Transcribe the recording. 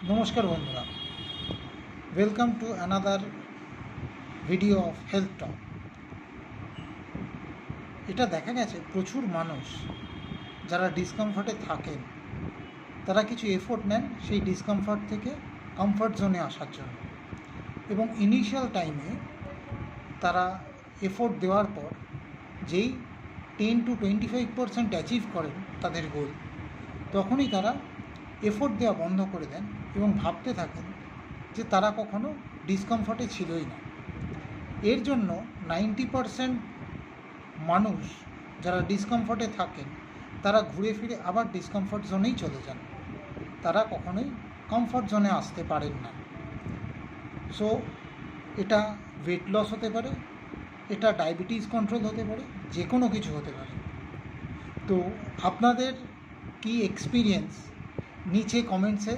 নমস্কার বন্ধুরা, welcome to another video of health talk. এটা দেখা গেছে প্রচুর মানুষ যারা ডিসকমফর্টে থাকেন তারা কিছু এফোর্ট নেন সেই ডিসকমফর্ট থেকে কমফর্ট জোনে আসার জন্য, এবং ইনিশিয়াল টাইমে তারা এফোর্ট দেওয়ার পর যেই 10-25% অ্যাচিভ করেন তাদের গোল, তখনই তারা এফোর্ট দেওয়া বন্ধ করে দেন এবং ভাবতে থাকেন যে তারা কখনো ডিসকমফর্টে ছিলই না। এর জন্য 90% মানুষ যারা ডিসকমফর্টে থাকেন তারা ঘুরে ফিরে আবার ডিসকমফর্ট জোনেই চলে যান, তারা কখনোই কমফর্ট জোনে আসতে পারেন না। সো এটা ওয়েট লস হতে পারে, এটা ডায়াবেটিস কন্ট্রোল হতে পারে, যে কোনো কিছু হতে পারে। তো আপনাদের কি এক্সপিরিয়েন্স নিচে কমেন্টসে